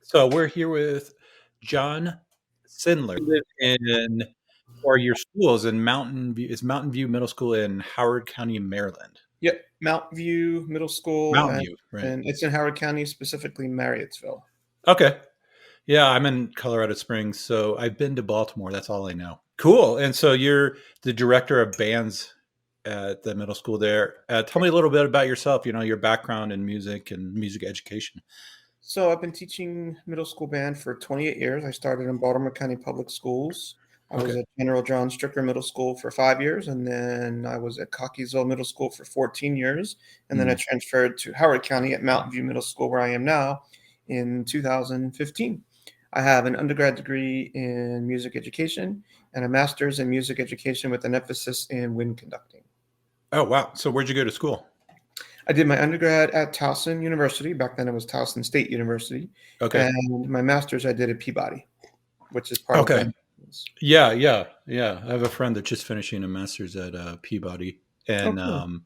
So we're here with John Sindler. You live in, or your school is in Mountain View. It's Mountain View Middle School in Howard County, Maryland. Yep, Mountain View Middle School, Mountain and, View, right? and it's in Howard County, specifically Marriottsville. Okay. Yeah, I'm in Colorado Springs, so I've been to Baltimore. That's all I know. Cool. And so you're the director of bands at the middle school there. Tell me a little bit about yourself. Your background in music and music education. So I've been teaching middle school band for 28 years. I started in Baltimore County Public Schools. I was Okay. at General John Stricker Middle School for 5 years, and then I was at Cockeysville Middle School for 14 years, and then I transferred to Howard County at Mountain View Middle School, where I am now, in 2015. I have an undergrad degree in music education and a master's in music education with an emphasis in wind conducting. Oh, wow. So where'd you go to school? I did my undergrad at Towson University. Back then it was Towson State University. Okay. And my master's I did at Peabody, which is part Okay. of Yeah. I have a friend that's just finishing a master's at Peabody and cool.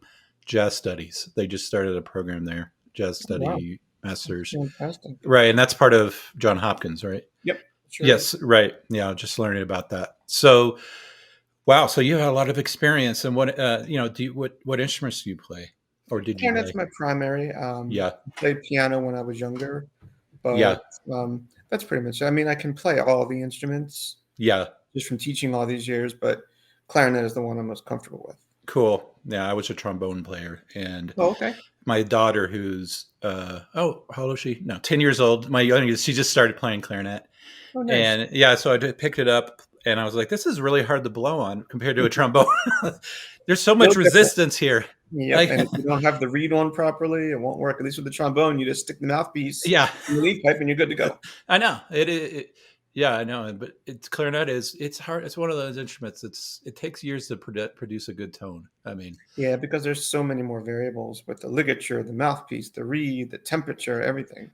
jazz studies. They just started a program there, jazz study master's. Fantastic. Right. And that's part of John Hopkins, right? Yep. Sure. Yes. Right. Yeah. Just learning about that. So, wow. So you have a lot of experience. And what instruments do you play? Or did you That's play? my primary. Yeah. I played piano when I was younger, Yeah. but that's pretty much it. I mean, I can play all the instruments Yeah. just from teaching all these years, but clarinet is the one I'm most comfortable with. Cool. Yeah. I was a trombone player and Oh, okay. my daughter who's how old is she? No, 10 years old. My youngest, she just started playing clarinet. Oh, nice. And yeah, so I picked it up and I was like, this is really hard to blow on compared to a trombone. There's so much resistance here. Yep. Like, and if you don't have the reed on properly, it won't work. At least with the trombone, you just stick the mouthpiece yeah, in the lead pipe and you're good to go. I know yeah, I know. But clarinet it's hard. It's one of those instruments. It takes years to produce a good tone. I mean, Yeah, because there's so many more variables with the ligature, the mouthpiece, the reed, the temperature, everything.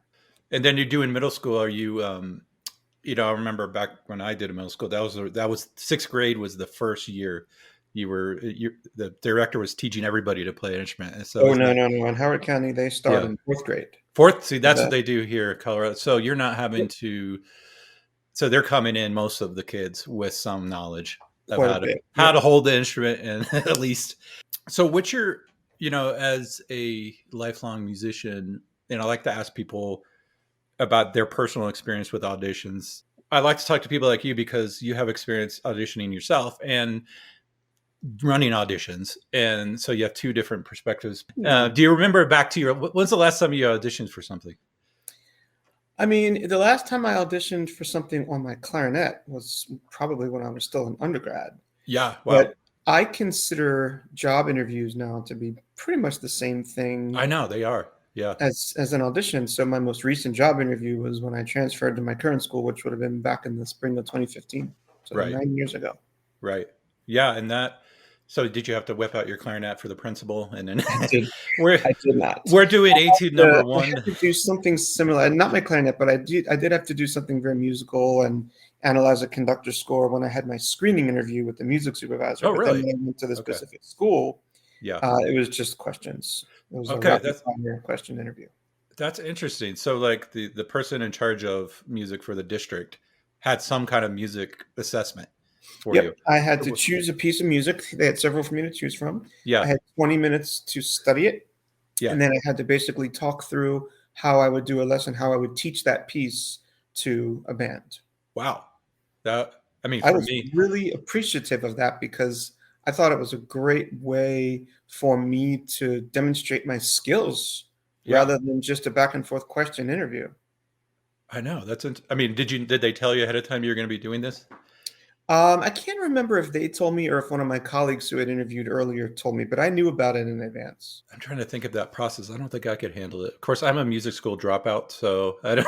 And then you're doing middle school. Are you, I remember back when I did a middle school, that was sixth grade was the first year the director was teaching everybody to play an instrument. And so no. In Howard County, they start in fourth grade. See, that's what they do here in Colorado. So you're not having to. So they're coming in, most of the kids, with some knowledge of how to hold the instrument and at least. So what's your, as a lifelong musician, I like to ask people about their personal experience with auditions. I like to talk to people like you because you have experience auditioning yourself and running auditions. And so you have two different perspectives. Do you remember back to when's the last time you auditioned for something? I mean, the last time I auditioned for something on my clarinet was probably when I was still an undergrad. Yeah. Wow. But I consider job interviews now to be pretty much the same thing. I know they are. Yeah. As an audition. So my most recent job interview was when I transferred to my current school, which would have been back in the spring of 2015. So 9 years ago. Right. Yeah. And so did you have to whip out your clarinet for the principal? And then I did not. We're doing etude number one. I had to do something similar, not my clarinet, but I did have to do something very musical and analyze a conductor score when I had my screening interview with the music supervisor. Oh, really? Then when I went to the specific school, yeah, it was just questions. It was a question interview. That's interesting. So like the person in charge of music for the district had some kind of music assessment for you. I had to choose a piece of music. They had several for me to choose from. Yeah. I had 20 minutes to study it. Yeah. And then I had to basically talk through how I would do a lesson, how I would teach that piece to a band. Wow. I was really appreciative of that because I thought it was a great way for me to demonstrate my skills rather than just a back and forth question interview. I know. Did they tell you ahead of time you were going to be doing this? I can't remember if they told me or if one of my colleagues who had interviewed earlier told me, but I knew about it in advance. I'm trying to think of that process. I don't think I could handle it. Of course, I'm a music school dropout, so I don't.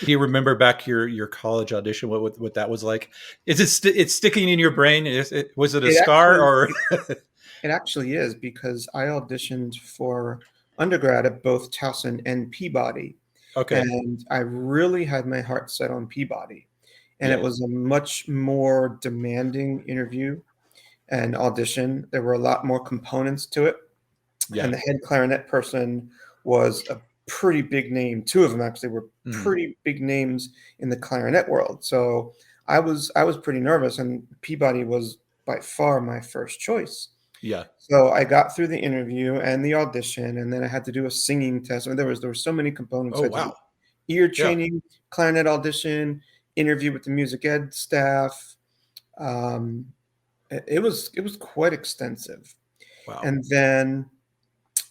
Do you remember back your college audition? What that was like? Is it's sticking in your brain? Was it a scar or? It actually is because I auditioned for undergrad at both Towson and Peabody. Okay, and I really had my heart set on Peabody. And it was a much more demanding interview and audition. There were a lot more components to it. Yeah. And the head clarinet person was a pretty big name. Two of them actually were Mm. pretty big names in the clarinet world. So I was pretty nervous, and Peabody was by far my first choice. Yeah. So I got through the interview and the audition, and then I had to do a singing test. I mean, there were so many components. Oh, I had to do wow. ear Yeah. training, clarinet audition, interview with the music ed staff. Um, it was quite extensive. Wow. And then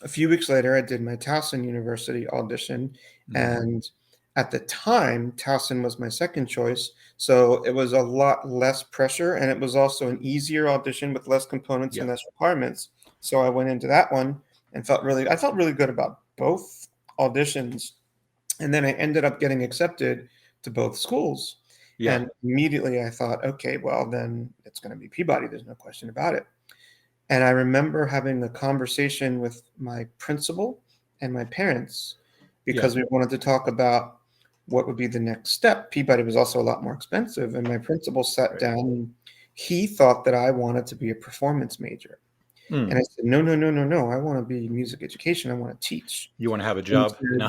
a few weeks later, I did my Towson University audition, Mm. and at the time, Towson was my second choice, so it was a lot less pressure, and it was also an easier audition with less components and Yeah. less requirements. So I went into that one and I felt really good about both auditions, and then I ended up getting accepted to both schools. Yeah. And immediately I thought, okay, well then it's going to be Peabody. There's no question about it. And I remember having a conversation with my principal and my parents Yeah. because we wanted to talk about what would be the next step. Peabody was also a lot more expensive, and my principal sat Right. down and he thought that I wanted to be a performance major. And I Mm. said, no, no, no, no, no. I want to be music education. I want to teach. You want to have a And job? No.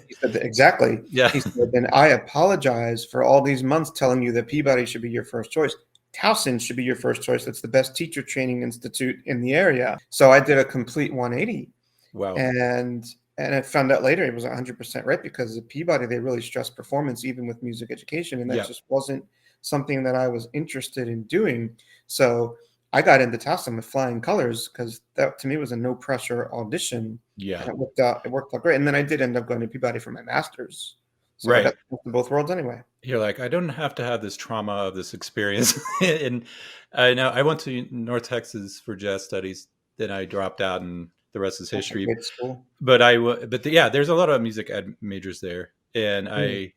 he said that exactly. Yeah. He said, then I apologize for all these months telling you that Peabody should be your first choice. Towson should be your first choice. It's the best teacher training institute in the area. So I did a complete 180, Wow. and I found out later it was 100% right, because at Peabody they really stress performance even with music education, and that Yeah. just wasn't something that I was interested in doing. So I got into Towson with flying colors because that to me was a no pressure audition, and Yeah. it worked out. It worked out great, and then I did end up going to Peabody for my master's. So I got Right. to both worlds anyway. You're like, I don't have to have this trauma of this experience. And I know I went to North Texas for jazz studies. Then I dropped out, and the rest is That's a history. great school. But yeah, there's a lot of music ed majors there, and Mm.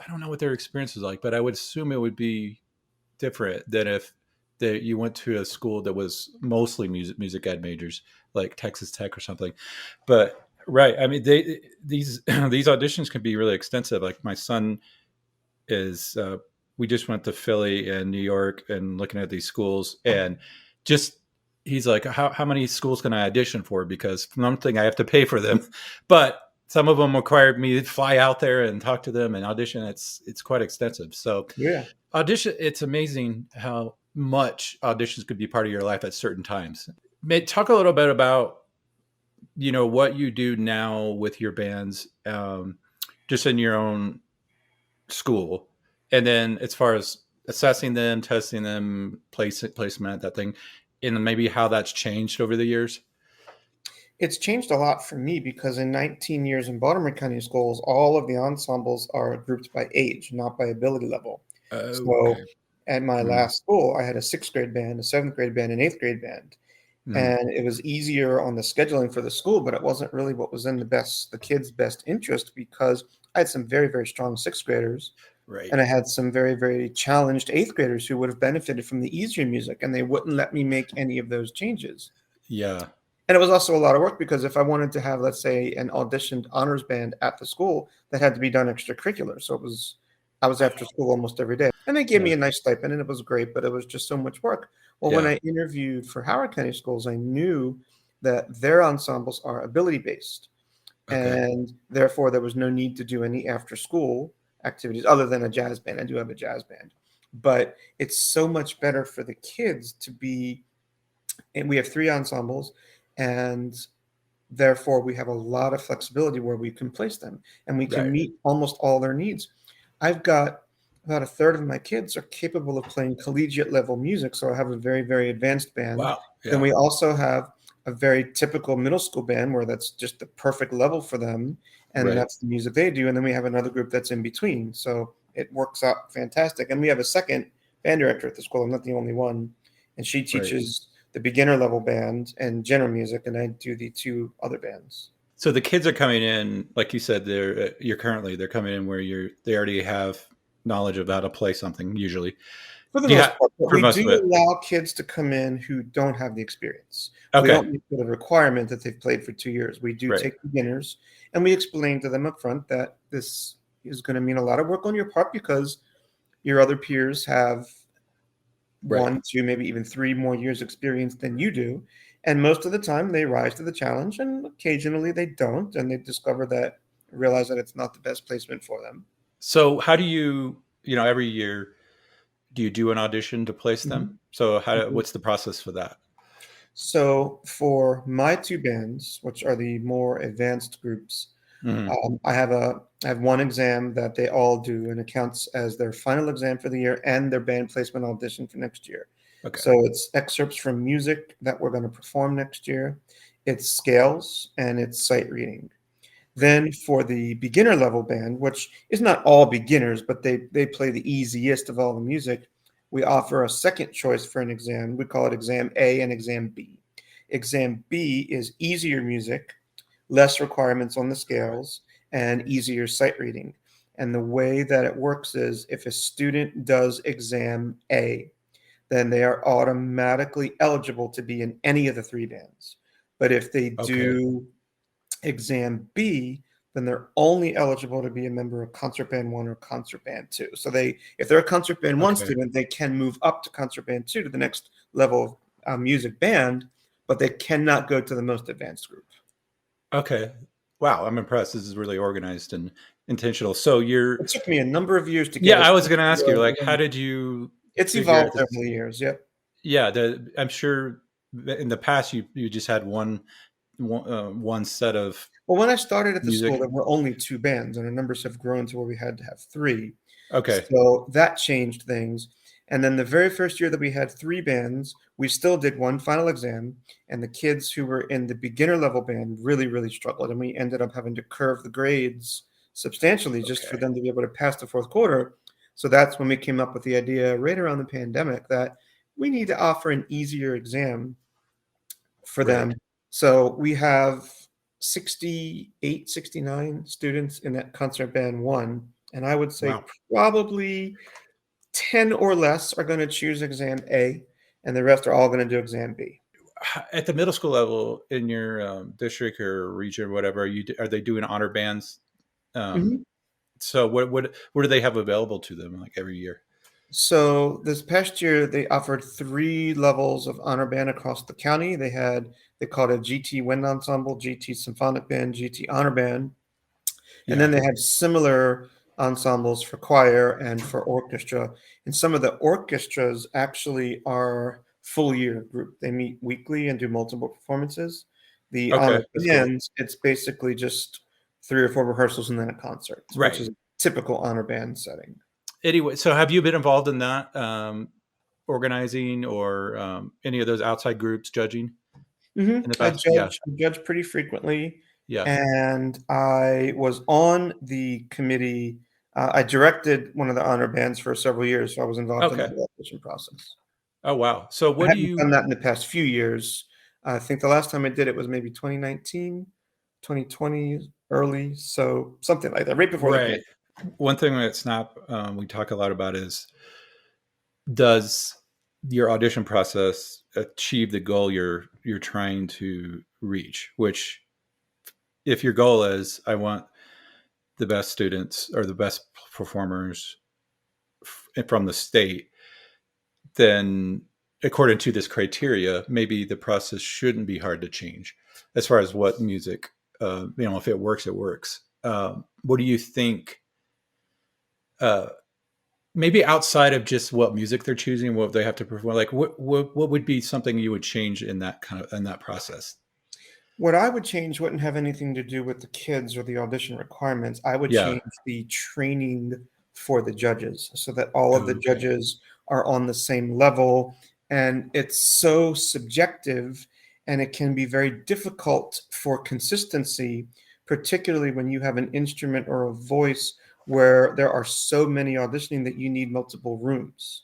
I don't know what their experience was like, but I would assume it would be different than if you went to a school that was mostly music ed majors, like Texas Tech or something. But right, I mean, these these auditions can be really extensive. Like my son is, we just went to Philly and New York and looking at these schools, and just he's like, how many schools can I audition for? Because for one thing, I have to pay for them, but some of them required me to fly out there and talk to them and audition. It's quite extensive. So Yeah. audition, it's amazing how much auditions could be part of your life at certain times. Talk a little bit about what you do now with your bands, just in your own school, and then as far as assessing them, testing them, placement, that thing, and maybe how that's changed over the years. It's changed a lot for me because in 19 years in Baltimore County schools, all of the ensembles are grouped by age, not by ability level. So Okay. at my Mm. last school, I had a sixth grade band, a seventh grade band, an eighth grade band. Mm. And it was easier on the scheduling for the school, but it wasn't really what was in the kids' best interest, because I had some very, very strong sixth graders, Right. and I had some very, very challenged eighth graders who would have benefited from the easier music, and they wouldn't let me make any of those changes. Yeah. And it was also a lot of work, because if I wanted to have, let's say, an auditioned honors band at the school, that had to be done extracurricular. So I was after school almost every day. And they gave Yeah. me a nice stipend, and it was great, but it was just so much work. Well, when Yeah. I interviewed for Howard County schools, I knew that their ensembles are ability based. Okay. And therefore there was no need to do any after school activities other than a jazz band. I do have a jazz band. But it's so much better for the kids to be, and we have three ensembles, and therefore we have a lot of flexibility where we can place them, and we can Right. meet almost all their needs. I've got about a third of my kids are capable of playing collegiate level music, so I have a very, very advanced band. Wow. Then Yeah. we also have a very typical middle school band where that's just the perfect level for them, and Right. that's the music they do. And then we have another group that's in between, so it works out fantastic. And we have a second band director at the school. I'm not the only one, and she Right. teaches the beginner level band and general music, and I do the two other bands. So the kids are coming in, like you said, they're coming in where they already have knowledge of how to play something usually. For the Yeah, most part, but for we most do of it. allow kids to come in who don't have the experience. We Okay. don't make it a requirement that they've played for 2 years. We do Right. take beginners, and we explain to them up front that this is gonna mean a lot of work on your part, because your other peers have Right. 1, 2, maybe even 3 more years experience than you do, and most of the time, they rise to the challenge, and occasionally they don't, and they discover that realize that it's not the best placement for them. So how do you, every year, do you do an audition to place them? Mhm. So Mhm. what's the process for that? So for my two bands, which are the more advanced groups, Mhm. I have one exam that they all do, and it counts as their final exam for the year and their band placement audition for next year. Okay. So it's excerpts from music that we're going to perform next year. It's scales and it's sight reading. Then for the beginner level band, which is not all beginners, but they play the easiest of all the music, we offer a second choice for an exam. We call it exam A and exam B. Exam B is easier music, less requirements on the scales, and easier sight reading. And the way that it works is if a student does exam A, then they are automatically eligible to be in any of the three bands. But if they Okay. do exam B, then they're only eligible to be a member of concert band 1 or concert band 2. So if they're a concert band 1 Okay. student, they can move up to concert band 2 to the next level of music band, but they cannot go to the most advanced group. Okay. Wow, I'm impressed. This is really organized and intentional. So It took me a number of years to get yeah, it. I was going to ask you, like, how did you It's figure out evolved over this? the years. Yep. Yeah, I'm sure in the past you just had one set of Well, when I started at the school, music. there were only two bands, and our numbers have grown to where we had to have three. Okay. So that changed things. And then the very first year that we had three bands, we still did one final exam. And the kids who were in the beginner level band really, really struggled. And we ended up having to curve the grades substantially just for Okay. them to be able to pass the fourth quarter. So that's when we came up with the idea right around the pandemic that we need to offer an easier exam for Right. them. So we have 68, 69 students in that concert band 1, and I would say Wow. probably 10 or less are going to choose exam A, and the rest are all going to do exam B. At the middle school level in your district or region, whatever, are they doing honor bands? Um, Mhm. so what do they have available to them like every year? So this past year, they offered 3 levels of honor band across the county. They called it GT Wind Ensemble, GT Symphonic Band, GT Honor Band. And then Yeah. they had similar ensembles for choir and for orchestra. And some of the orchestras actually are full year group. They meet weekly and do multiple performances. The Okay, honor that's cool. bands, it's basically just 3 or 4 rehearsals and then a concert, which Right. is a typical honor band setting. Anyway, so have you been involved in that organizing or any of those outside groups judging in the I past? Yeah. judge pretty frequently, Yeah. and I was on the committee. I directed one of the honor bands for several years, so I was involved in the Okay. whole audition process. Oh wow. So I what do haven't done you? that in the past few years. I think the last time I did it was maybe 2019, 2020 early, so something like that, right before the Right. pandemic. One thing that Snap we talk a lot about is, does your audition process achieve the goal you're trying to reach? Which, if your goal is, I want the best students or the best performers from the state, then according to this criteria, maybe the process shouldn't be hard to change as far as what music, if it works, it works. What do you think? Uh, Maybe outside of just what music they're choosing, what they have to perform, like what would be something you would change in that process? What I would change wouldn't have anything to do with the kids or the audition requirements. I would Yeah. change the training for the judges so that all of the Okay. judges are on the same level. And it's so subjective and it can be very difficult for consistency, particularly when you have an instrument or a voice where there are so many auditioning that you need multiple rooms.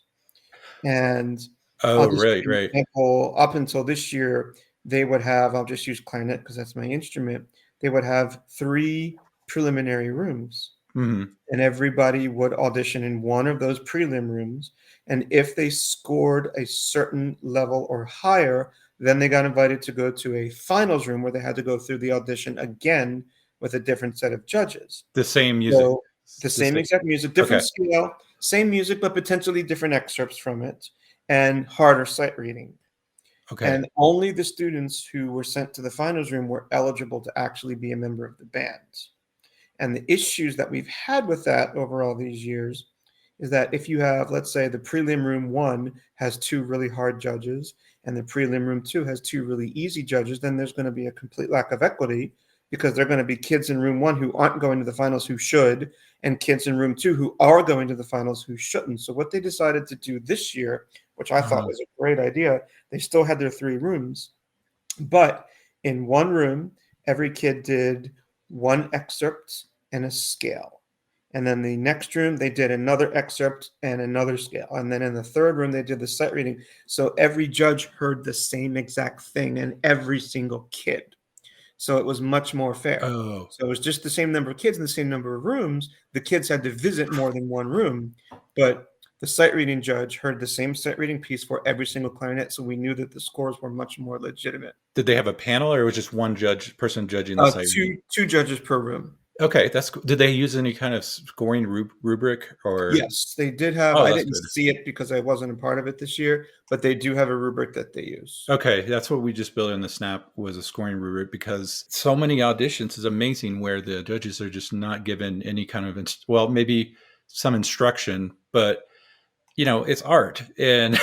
And I'll Oh, just right, give you an right. example. Up until this year, they would have, I'll just use clarinet because that's my instrument. They would have 3 preliminary rooms, Hmm. and everybody would audition in one of those prelim rooms. And if they scored a certain level or higher, then they got invited to go to a finals room where they had to go through the audition again with a different set of judges. The same music. So the The same same. exact music, Okay. different scale, same music, but potentially different excerpts from it, and harder sight reading. Okay. And only the students who were sent to the finals room were eligible to actually be a member of the band. And the issues that we've had with that over all these years is that if you have, let's say, the prelim room 1 has 2 really hard judges and the prelim room 2 has 2 really easy judges, then there's going to be a complete lack of equity, because there are going to be kids in room 1 who aren't going to the finals who should, and kids in room 2 who are going to the finals who shouldn't. So what they decided to do this year, which I thought was a great idea, they still had their 3 rooms, but in one room, every kid did one excerpt and a scale. And then the next room, they did another excerpt and another scale. And then in the third room, they did the sight reading. So every judge heard the same exact thing in every single kid. So it was much more fair. Oh. So it was just the same number of kids in the same number of rooms. The kids had to visit more than one room, but the sight reading judge heard the same sight reading piece for every single clarinet. So we knew that the scores were much more legitimate. Did they have a panel, or was just one person judging the sight reading? Two judges per room. Okay, that's cool. Did they use any kind of scoring rubric, or? Yes, they did have. I didn't see it because I wasn't a part of it this year, but they do have a rubric that they use. Okay, that's what we just built in the Snap, was a scoring rubric, because so many auditions is amazing where the judges are just not given any kind of well, maybe some instruction, but it's art, and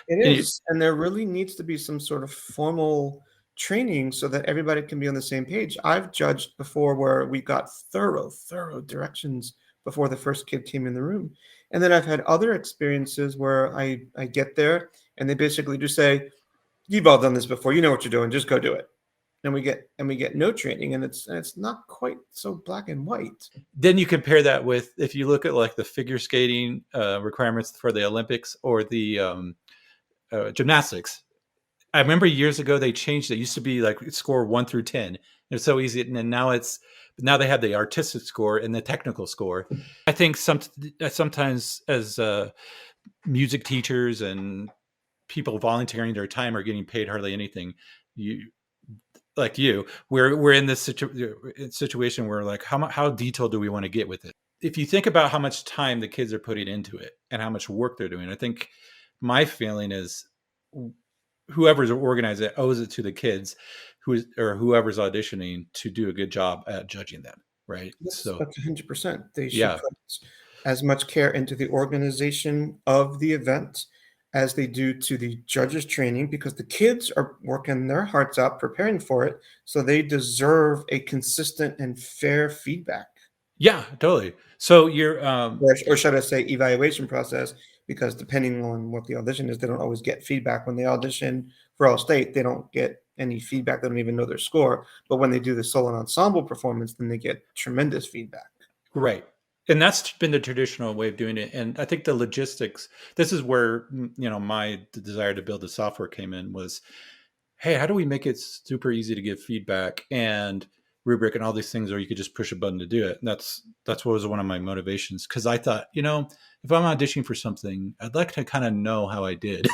it is, and there really needs to be some sort of formal training so that everybody can be on the same page. I've judged before where we got thorough directions before the first kid came in the room. And then I've had other experiences where I get there and they basically just say, "You've all done this before. You know what you're doing. Just go do it." And we get no training, and it's not quite so black and white. Then you compare that with, if you look at like the figure skating requirements for the Olympics or the gymnastics. I remember years ago they changed it. It used to be like score 1 through 10. It's so easy, and now they have the artistic score and the technical score. I think sometimes as music teachers and people volunteering their time are getting paid hardly anything. We're in this situation where, like, how detailed do we want to get with it? If you think about how much time the kids are putting into it and how much work they're doing, I think my feeling is whoever's organized it owes it to the kids whoever's auditioning to do a good job at judging them, right? Yes, So that's 100%. They should put as much care into the organization of the event as they do to the judges' training, because the kids are working their hearts out preparing for it, so they deserve a consistent and fair feedback. Yeah, totally. So you're or should I say evaluation process, because depending on what the audition is, they don't always get feedback. When they audition for All State, they don't get any feedback. They don't even know their score. But when they do the solo and ensemble performance, then they get tremendous feedback. Right. And that's been the traditional way of doing it. And I think the logistics, this is where, my desire to build the software came in, was, hey, how do we make it super easy to give feedback and rubric and all these things, or you could just push a button to do it? And that's what was one of my motivations, because I thought, if I'm auditioning for something, I'd like to kind of know how I did.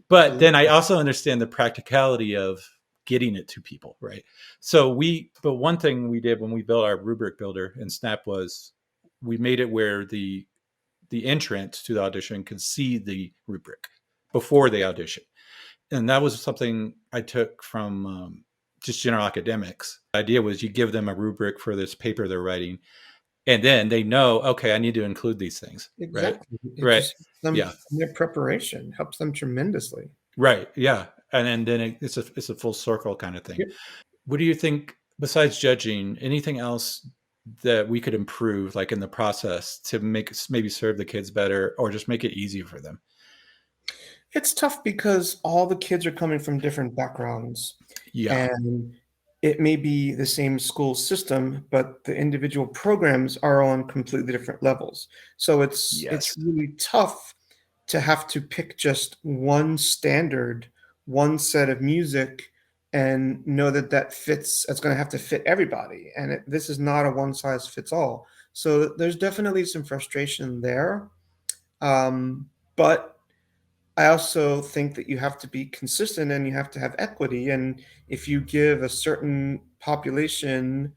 But then I also understand the practicality of getting it to people, right? But one thing we did when we built our rubric builder in Snap was we made it where the entrant to the audition could see the rubric before they audition. And that was something I took from just general academics. The idea was you give them a rubric for this paper they're writing, and then they know, okay, I need to include these things. Exactly. Right. Their preparation helps them tremendously. Right. Yeah. And then it's a full circle kind of thing. Yep. What do you think, besides judging, anything else that we could improve, like in the process, to maybe serve the kids better, or just make it easier for them? It's tough because all the kids are coming from different backgrounds. Yeah. And it may be the same school system, but the individual programs are on completely different levels. So it's really tough to have to pick just one standard, one set of music, and know that fits. It's going to have to fit everybody. And this is not a one size fits all. So there's definitely some frustration there. But I also think that you have to be consistent and you have to have equity. And if you give a certain population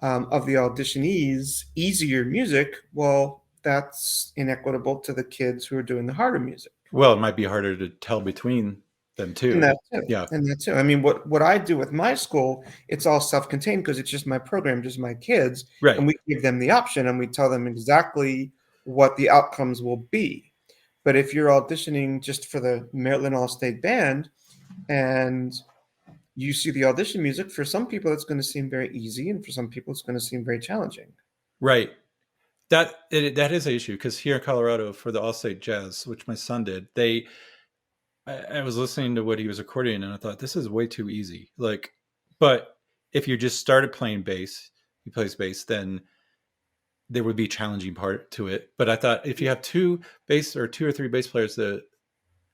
of the auditionees easier music, well, that's inequitable to the kids who are doing the harder music. Well, it might be harder to tell between them And too. that too. Yeah. And that too. I mean, what I do with my school, it's all self-contained because it's just my program, just my kids, Right. and we give them the option and we tell them exactly what the outcomes will be. But if you're auditioning just for the Maryland All-State Band and you see the audition music, for some people it's going to seem very easy, and for some people it's going to seem very challenging. Right. That is an issue because here in Colorado for the All-State Jazz, which my son did, I was listening to what he was recording and I thought this is way too easy. Like, but if you just started playing bass, he plays bass, then there would be a challenging part to it. But I thought if you have two bass or two or three bass players that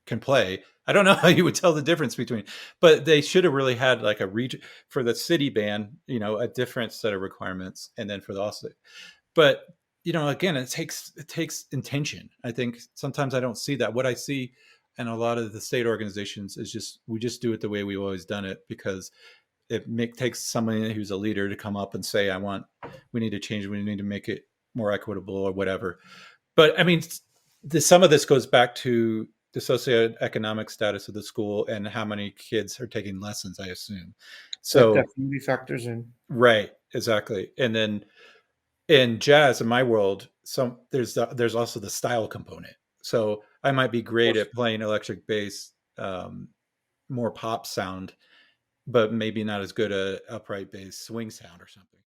can play, I don't know how you would tell the difference between, but they should have really had like a region for the city band, a different set of requirements. And then for the All-State, but again, it takes intention. I think sometimes I don't see that. What I see in a lot of the state organizations is just we just do it the way we've always done it because takes somebody who's a leader to come up and say, we need to change, we need to make it more equitable or whatever. But I mean, some of this goes back to the socioeconomic status of the school and how many kids are taking lessons, I assume. That So, definitely factors in. right, exactly. And then in jazz, in my world, there's also the style component. So I might be Of great course. at playing electric bass, more pop sound, but maybe not as good a upright bass swing sound or something.